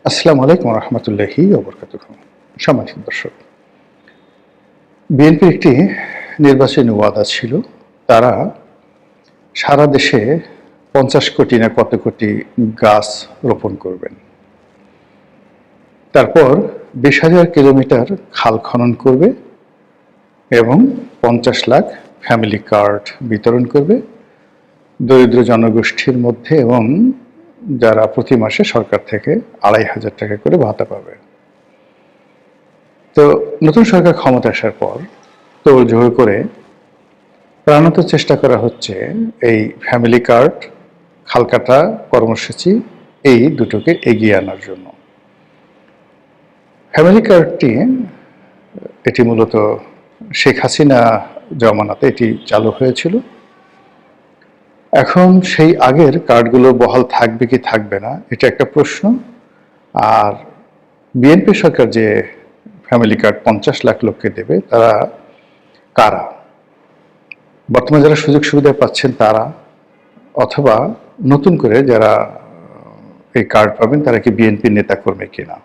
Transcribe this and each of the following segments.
আসসালামু আলাইকুম রহমতুল্লাহি ওবরকাতুহু। সম্মানিত দর্শক, বিএনপির একটি নির্বাচনী ওয়াদা ছিল। তারা সারা দেশে ৫০ কোটি না কত কোটি গাছ রোপণ করবেন। তারপর ২০,০০০ কিলোমিটার খাল খনন করবে এবং ৫০ লাখ ফ্যামিলি কার্ড বিতরণ করবে দরিদ্র জনগোষ্ঠীর মধ্যে, এবং যারা প্রতি মাসে সরকার থেকে ২৫০০ টাকা করে ভাতা পাবে। তো নতুন সরকার ক্ষমতা আসার পর তোড়জোড় করে প্রাণত চেষ্টা করা হচ্ছে এই ফ্যামিলি কার্ড, খালকাটা কর্মসূচি, এই দুটোকে এগিয়ে আনার জন্য। ফ্যামিলি কার্ডটি এটি মূলত শেখ হাসিনা জমানাতে এটি চালু হয়েছিল। এখন সেই আগের কার্ডগুলো বহাল থাকবে কি থাকবে না, এটা একটা প্রশ্ন। আর বিএনপি সরকার যে ফ্যামিলি কার্ড ৫০ লাখ লোককে দেবে, তারা কারা? বর্তমানে যারা সুযোগ সুবিধা পাচ্ছেন তারা, অথবা নতুন করে যারা এই কার্ড পাবেন তারা কি বিএনপি নেতাকর্মী কিনা,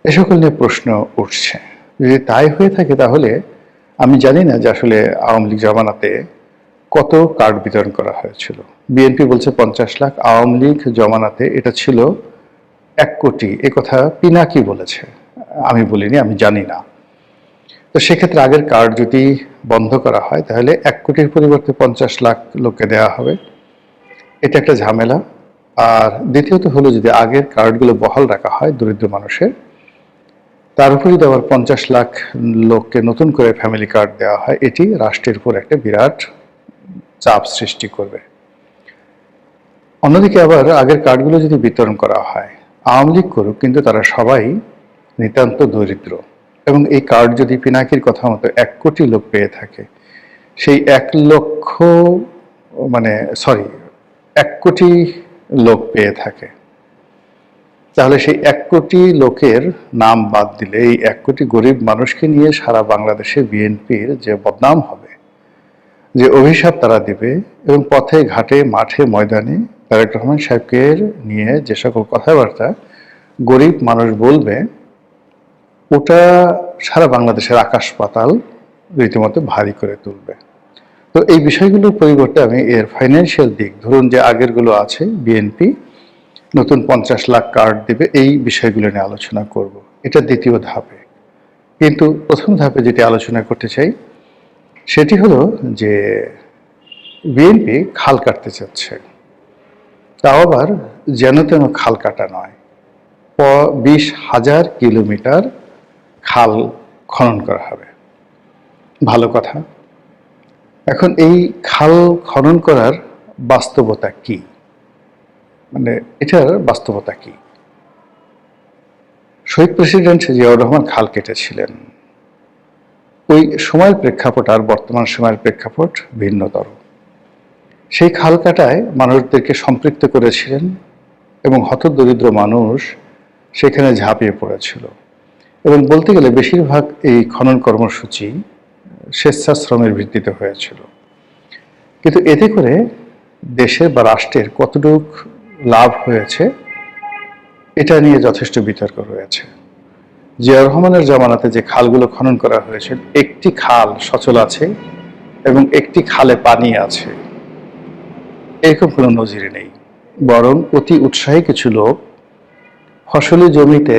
এ সকল নিয়ে প্রশ্ন উঠছে। যদি তাই হয়ে থাকে তাহলে আমি জানি না যে আসলে আওয়ামী লীগ জমানাতে কত কার্ড বিতরণ করা হয়েছিল। বিএনপি বলছে ৫০ লাখ, আওয়ামী লীগ জমানাতে এটা ছিল ১ কোটি। এ কথা পিনাকি বলেছে, আমি বলিনি, আমি জানি না। তো সেক্ষেত্রে আগের কার্ড যদি বন্ধ করা হয় তাহলে ১ কোটির পরিবর্তে ৫০ লাখ লোককে দেওয়া হবে, এটা একটা ঝামেলা। আর দ্বিতীয়ত হলো, যদি আগের কার্ডগুলো বহাল রাখা হয় দরিদ্র মানুষের, তার উপরে যদি আবার ৫০ লাখ লোককে নতুন করে ফ্যামিলি কার্ড দেওয়া হয়, এটি রাষ্ট্রের উপর একটা বিরাট চাপ সৃষ্টি করবে। অন্যদিকে আবার আগের কার্ডগুলো যদি বিতরণ করা হয়, আওয়ামী লীগ করুক, কিন্তু তারা সবাই নিতান্ত দরিদ্র, এবং এই কার্ড যদি পিনাকির কথা মতো ১ কোটি লোক পেয়ে থাকে, সেই ১ লক্ষ ১ কোটি লোক পেয়ে থাকে, তাহলে সেই ১ কোটি লোকের নাম বাদ দিলে এই ১ কোটি গরিব মানুষকে নিয়ে সারা বাংলাদেশে বিএনপির যে বদনাম হবে, যে অভিশাপ তারা দিবে, এবং পথে ঘাটে মাঠে ময়দানে তারেক রহমান সাহেবকে নিয়ে যে সকল কথাবার্তা গরিব মানুষ বলবে, ওটা সারা বাংলাদেশের আকাশ পাতাল রীতিমতো ভারী করে তুলবে। তো এই বিষয়গুলোর পরিবর্তে আমি এর ফাইন্যান্সিয়াল দিক, ধরুন যে আগেরগুলো আছে, বিএনপি নতুন ৫০ লাখ কার্ড দেবে, এই বিষয়গুলো নিয়ে আলোচনা করব। এটা দ্বিতীয় ধাপে। কিন্তু প্রথম ধাপে যেটি আলোচনা করতে চাই সেটি হলো যে বিএনপি খাল কাটতে চাচ্ছে, তাও আবার যেন তেন খাল কাটা নয়। ২০,০০০ কিলোমিটার খাল খনন করা হবে, ভালো কথা। এখন এই খাল খনন করার বাস্তবতা কি, এটার বাস্তবতা কি? শহীদ প্রেসিডেন্ট জিয়াউর রহমান খাল কেটেছিলেন, ওই সময়ের প্রেক্ষাপট আর বর্তমান সময়ের প্রেক্ষাপট ভিন্নতর। সেই খাল কাটায় মানুষদেরকে সম্পৃক্ত করেছিলেন, এবং হতদরিদ্র মানুষ সেখানে ঝাঁপিয়ে পড়েছিল। এবং বলতে গেলে বেশিরভাগ এই খনন কর্মসূচি স্বেচ্ছাশ্রমের ভিত্তিতে হয়েছিল। কিন্তু এতে করে দেশের বা রাষ্ট্রের কতটুক লাভ হয়েছে, এটা নিয়ে যথেষ্ট বিতর্ক রয়েছে। জিয়াউর রহমানের জামানাতে যে খালগুলো খনন করা হয়েছে, একটি খাল সচল আছে এবং একটি খালে পানি আছে, এরকম কোনো নজির নেই। বরং অতি উৎসাহী কিছু লোক ফসলি জমিতে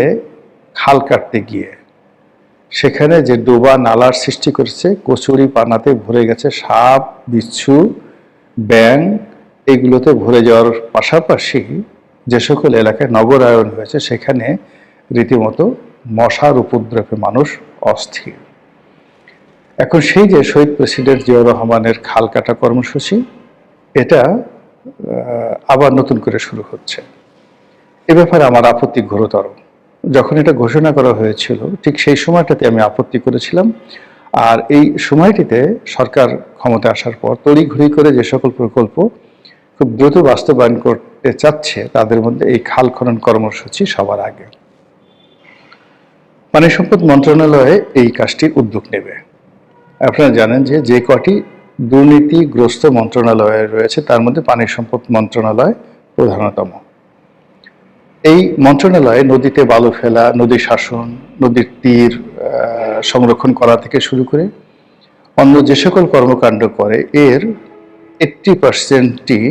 খাল কাটতে গিয়ে সেখানে যে ডোবা নালার সৃষ্টি করেছে, কচুরি পানাতে ভরে গেছে, সাপ বিচ্ছু ব্যাঙ এগুলোতে ভরে যাওয়ার পাশাপাশি যে সকল এলাকায় নগরায়ন হয়েছে সেখানে রীতিমতো মশার উপদ্রবে মানুষ অস্থির। এখন সেই যে শহীদ প্রেসিডেন্ট জিয়াউর রহমানের খাল কাটা কর্মসূচি, এটা আবার নতুন করে শুরু হচ্ছে। এ ব্যাপারে আমার আপত্তি ঘোরতর। যখন এটা ঘোষণা করা হয়েছিল ঠিক সেই সময়টাতে আমি আপত্তি করেছিলাম। আর এই সময়টিতে সরকার ক্ষমতা আসার পর তড়িঘড়ি করে যে সকল প্রকল্প খুব দ্রুত বাস্তবায়ন করতে চাচ্ছে, তাদের মধ্যে এই খাল খনন কর্মসূচি সবার আগে। পানি সম্পদ মন্ত্রণালয়ে এই কাজটির উদ্যোগ নেবে। আপনারা জানেন যে যে কটি দুর্নীতিগ্রস্ত মন্ত্রণালয় রয়েছে তার মধ্যে পানি সম্পদ মন্ত্রণালয় প্রধানতম। এই মন্ত্রণালয়ে নদীতে বালু ফেলা, নদী শাসন, নদীর তীর সংরক্ষণ করা থেকে শুরু করে অন্য যে সকল কর্মকাণ্ড করে এর 80%ই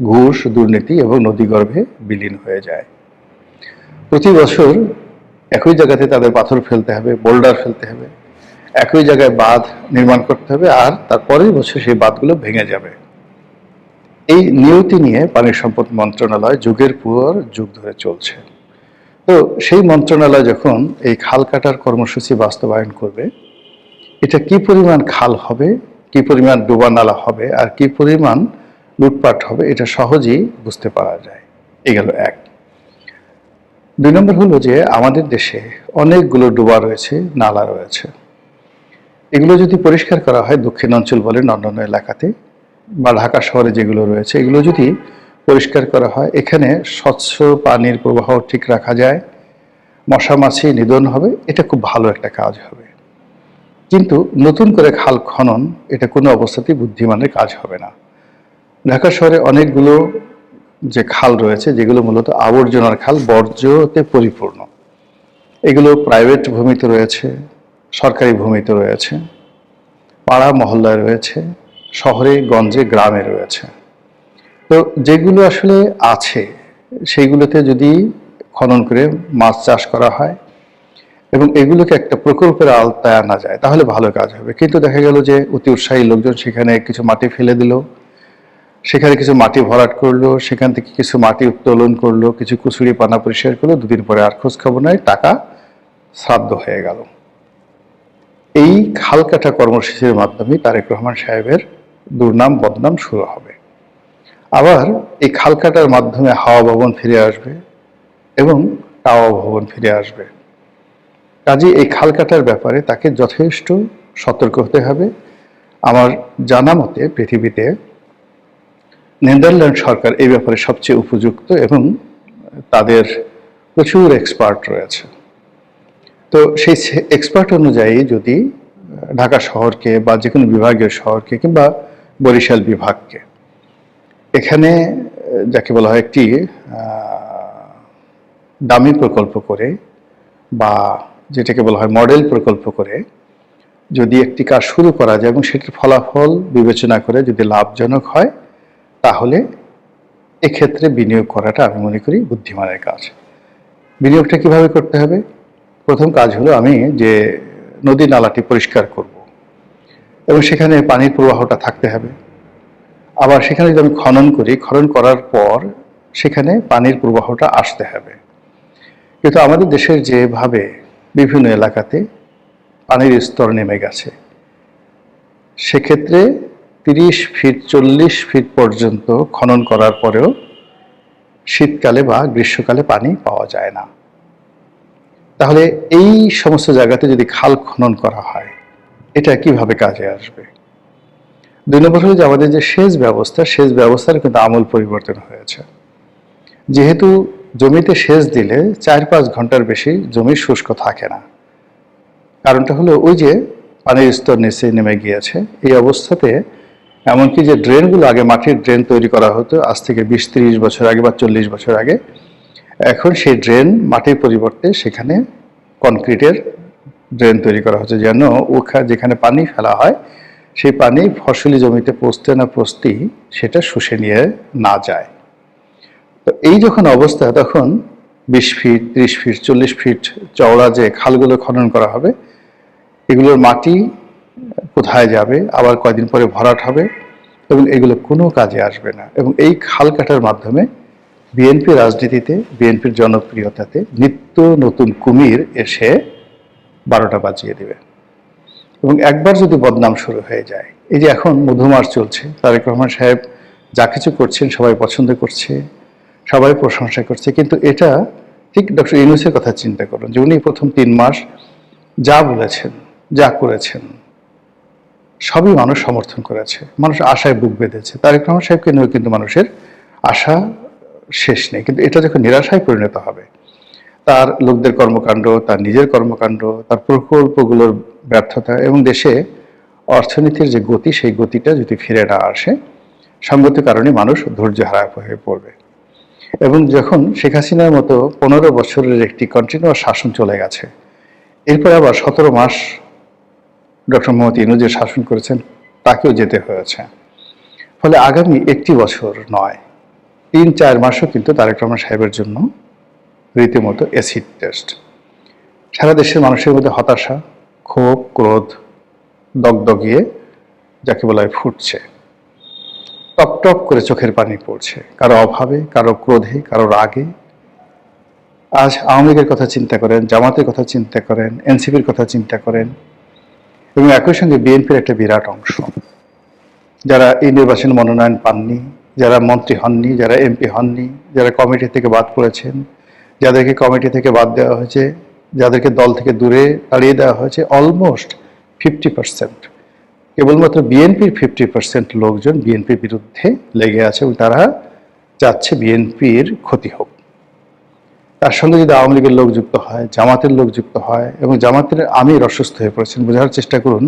ঘুষ, দুর্নীতি এবং নদীগর্ভে বিলীন হয়ে যায়। প্রতি বছর একই জায়গাতে তাদের পাথর ফেলতে হবে, বোল্ডার ফেলতে হবে, একই জায়গায় বাঁধ নির্মাণ করতে হবে, আর তারপরের বছর সেই বাঁধগুলো ভেঙে যাবে। এই নিয়তি নিয়ে পানি সম্পদ মন্ত্রণালয় যুগের পর যুগ ধরে চলছে। তো সেই মন্ত্রণালয় যখন এই খাল কাটার কর্মসূচি বাস্তবায়ন করবে, এটা কি পরিমাণ খাল হবে, কি পরিমাণ ডোবা নালা হবে, আর কি পরিমাণ লুটপাট হবে, এটা সহজেই বুঝতে পারা যায়। এই গেল এক। 2 নম্বর হলো যে আমাদের দেশে অনেকগুলো ডোবা রয়েছে, নালা রয়েছে। এগুলো যদি পরিষ্কার করা হয়, দক্ষিণাঞ্চল বলেন অন্যান্য এলাকাতে বা ঢাকা শহরে যেগুলো রয়েছে, এগুলো যদি পরিষ্কার করা হয়, এখানে স্বচ্ছ পানির প্রবাহ ঠিক রাখা যায়, মশা মাছি নিধন হবে, এটা খুব ভালো একটা কাজ হবে। কিন্তু নতুন করে খাল খনন এটা কোনো অবস্থাতেই বুদ্ধিমানের কাজ হবে না। ঢাকা শহরে অনেকগুলো যে খাল রয়েছে, যেগুলো মূলত আবর্জনার খাল, বর্জ্যতে পরিপূর্ণ, এগুলো প্রাইভেট ভূমিতে রয়েছে, সরকারি ভূমিতে রয়েছে, পাড়া মহল্লায় রয়েছে, শহরে গঞ্জে গ্রামে রয়েছে। তো যেগুলো আসলে আছে সেইগুলোতে যদি খনন করে মাছ চাষ করা হয় এবং এগুলোকে একটা প্রকল্পের আওতায় আনা যায়, তাহলে ভালো কাজ হবে। কিন্তু দেখা গেল যে অতি উৎসাহী লোকজন সেখানে কিছু মাটি ফেলে দিল, সেখানে কিছু মাটি ভরাট করলো, সেখান থেকে কিছু মাটি উত্তোলন করলো, কিছু কুচুরি পানা পরিষ্কার করলো, 2 দিন পরে আর খোঁজ খবর নাই, টাকা শ্রাদ্ধ হয়ে গেল। এই খাল কাটা কর্মসূচির মাধ্যমে তারেক রহমান সাহেবের দুর্নাম বদনাম শুরু হবে। আবার এই খাল কাটার মাধ্যমে হাওয়া ভবন ফিরে আসবে এবং টাওয়া ভবন ফিরে আসবে। কাজে এই খাল কাটার ব্যাপারে তাকে যথেষ্ট সতর্ক হতে হবে। আমার জানা মতে পৃথিবীতে নেদারল্যান্ড সরকার এই ব্যাপারে সবচেয়ে উপযুক্ত এবং তাদের প্রচুর এক্সপার্ট রয়েছে। তো সেই এক্সপার্ট অনুযায়ী যদি ঢাকা শহরকে বা যে কোনো বিভাগীয় শহরকে কিংবা বরিশাল বিভাগকে এখানে যাকে বলা হয় একটি দামি প্রকল্প করে বা যেটাকে বলা হয় মডেল প্রকল্প করে যদি একটি কাজ শুরু করা যায় এবং সেটির ফলাফল বিবেচনা করে যদি লাভজনক হয়, তাহলে এক্ষেত্রে বিনিয়োগ করাটা আমি মনে করি বুদ্ধিমানের কাজ। বিনিয়োগটা কিভাবে করতে হবে? প্রথম কাজ হলো আমি যে নদী নালাটি পরিষ্কার করব এবং সেখানে পানির প্রবাহটা থাকতে হবে। আবার সেখানে যদি আমি খনন করি, খনন করার পর সেখানে পানির প্রবাহটা আসতে হবে। কিন্তু আমাদের দেশের যেভাবে বিভিন্ন এলাকাতে পানির স্তর নেমে গেছে, সেক্ষেত্রে 30 ফিট 40 ফিট পর্যন্ত খনন করার পরেও শীতকালে বা গ্রীষ্মকালে পানি পাওয়া যায় না। তাহলে এই সমস্ত জায়গাতে যদি খাল খনন করা হয়, এটা কিভাবে কাজে আসবে? 2 নম্বর হলো যে আমাদের যে সেচ ব্যবস্থার কিন্তু আমূল পরিবর্তন হয়েছে। যেহেতু জমিতে সেচ দিলে 4-5 ঘন্টার বেশি জমি শুষ্ক থাকে না। কারণটা হলো ওই যে পানির স্তর নিচে নেমে গিয়েছে। এই অবস্থাতে এমনকি যে ড্রেনগুলো আগে মাটির ড্রেন তৈরি করা হতো আজ থেকে 20-30 বছর আগে বা 40 বছর আগে, এখন সেই ড্রেন মাটির পরিবর্তে সেখানে কনক্রিটের ড্রেন তৈরি করা হচ্ছে, যেন যেখানে পানি ফেলা হয় সেই পানি ফসলি জমিতে পৌঁছতে না পৌঁছতেই সেটা শুষে নিয়ে না যায়। তো এই যখন অবস্থা, তখন 20 ফিট 30 ফিট 40 ফিট চওড়া যে খালগুলো খনন করা হবে, এগুলোর মাটি কোথায় যাবে, আবার কয়দিন পরে ভরাট হবে এবং এগুলো কোনো কাজে আসবে না। এবং এই খাল কাটার মাধ্যমে বিএনপি রাজনীতিতে, বিএনপির জনপ্রিয়তাতে নিত্য নতুন কুমির এসে 12টা বাজিয়ে দেবে। এবং একবার যদি বদনাম শুরু হয়ে যায়, এই যে এখন মধুমাস চলছে, তারেক রহমান সাহেব যা কিছু করছেন সবাই পছন্দ করছে, সবাই প্রশংসা করছে, কিন্তু এটা ঠিক ডক্টর ইউনূসের কথা চিন্তা করুন যে উনি প্রথম 3 মাস যা বলেছেন, যা করেছেন, সবই মানুষ সমর্থন করেছে, মানুষ আশায় বুক বেঁধেছে। তারেক রহমান সাহেবকে নিয়েও কিন্তু মানুষের আশা শেষ নেই। কিন্তু এটা যখন নিরাশায় পরিণত হবে, তার লোকদের কর্মকাণ্ড, তার নিজের কর্মকাণ্ড, তার প্রকল্পগুলোর ব্যর্থতা এবং দেশে অর্থনীতির যে গতি, সেই গতিটা যদি ফিরে না আসে, সঙ্গত কারণে মানুষ ধৈর্য হারা হয়ে পড়বে। এবং যখন শেখ হাসিনার মতো 15 বছরের একটি কন্টিনিউয়াস শাসন চলে গেছে, এরপর আবার 17 মাস ডক্টর মোহাম্মদ ইউনূস যে শাসন করেছেন তাকেও যেতে হয়েছে। ফলে আগামী একটি বছর নয়, 3-4 মাসও কিন্তু তারেক রহমান সাহেবের জন্য রীতিমতো অ্যাসিড টেস্ট। সারা দেশের মানুষের মধ্যে হতাশা, ক্ষোভ, ক্রোধ দগদগিয়ে যাকে বলা হয় ফুটছে, টপ টপ করে চোখের পানি পড়ছে, কারো অভাবে, কারো ক্রোধে, কারো রাগে। আজ আওয়ামী লীগের কথা চিন্তা করেন, জামাতের কথা চিন্তা করেন, এনসিপির কথা চিন্তা করেন, এবং একই সঙ্গে বিএনপির একটা বিরাট অংশ যারা এই নির্বাচনে মনোনয়ন পাননি, যারা মন্ত্রী হননি, যারা এমপি হননি, যারা কমিটি থেকে বাদ পড়েছেন, যাদেরকে কমিটি থেকে বাদ দেওয়া হয়েছে, যাদেরকে দল থেকে দূরে তাড়িয়ে দেওয়া হয়েছে, অলমোস্ট 50%। কেবলমাত্র বিএনপির 50% লোকজন বিএনপির বিরুদ্ধে লেগে আছে এবং তারা চাচ্ছে বিএনপির ক্ষতি হোক। তার সঙ্গে যদি আওয়ামী লীগের লোক যুক্ত হয়, জামাতের লোক যুক্ত হয়, এবং জামাতের আমির অসুস্থ হয়ে পড়েছেন। বোঝার চেষ্টা করুন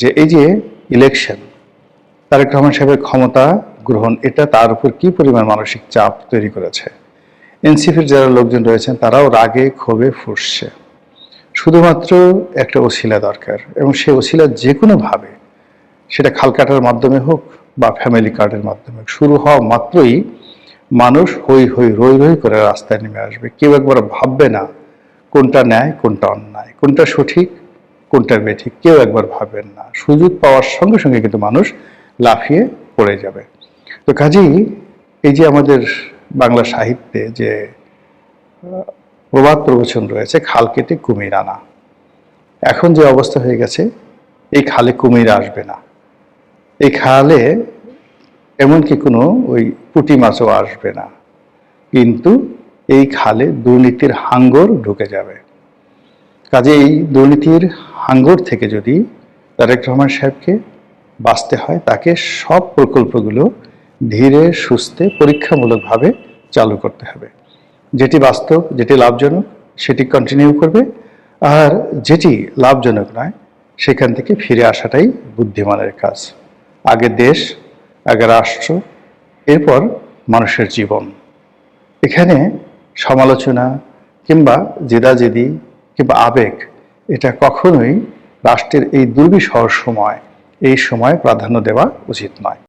যে এই যে ইলেকশন, তারেক রহমান সাহেবের ক্ষমতা গ্রহণ, এটা তার উপর কি পরিমাণ মানসিক চাপ তৈরি করেছে। এনসিপির যারা লোকজন রয়েছেন তারাও রাগে ক্ষোভে ফুঁসছে। শুধুমাত্র একটা ওসিলা দরকার, এবং সেই ওসিলা যে কোনোভাবে, সেটা খাল কাটার মাধ্যমে হোক বা ফ্যামিলি কার্ডের মাধ্যমে হোক, শুরু হওয়া মাত্রই মানুষ হই হই রই রই করে রাস্তায় নেমে আসবে। কেউ একবার ভাববে না কোনটা ন্যায়, কোনটা অন্যায়, কোনটা সঠিক, কোনটা বেঠিক, কেউ একবার ভাববেন না। সুযোগ পাওয়ার সঙ্গে সঙ্গে কিন্তু মানুষ লাফিয়ে পড়ে যাবে। তো কাজেই এই যে আমাদের বাংলা সাহিত্যে যে প্রবাদ প্রবচন রয়েছে, খাল কেটে কুমির আনা, এখন যে অবস্থা হয়ে গেছে, এই খালে কুমির আসবে না, এই খালে এমনকি কোনো ওই পুঁটি মাছও আসবে না, কিন্তু এই খালে দুর্নীতির হাঙ্গর ঢুকে যাবে। কাজে এই দুর্নীতির হাঙ্গর থেকে যদি তারেক রহমান সাহেবকে বাঁচতে হয়, তাকে সব প্রকল্পগুলো ধীরে সুস্থে পরীক্ষামূলকভাবে চালু করতে হবে। যেটি বাস্তব, যেটি লাভজনক, সেটি কন্টিনিউ করবে, আর যেটি লাভজনক নয় সেখান থেকে ফিরে আসাটাই বুদ্ধিমানের কাজ। আগে দেশ, আগে রাষ্ট্র, এরপর মানুষের জীবন। এখানে সমালোচনা কিংবা জেদাজেদি কিংবা আবেগ, এটা কখনোই রাষ্ট্রের এই দুর্বিষহ সময়, এই সময় প্রাধান্য দেওয়া উচিত নয়।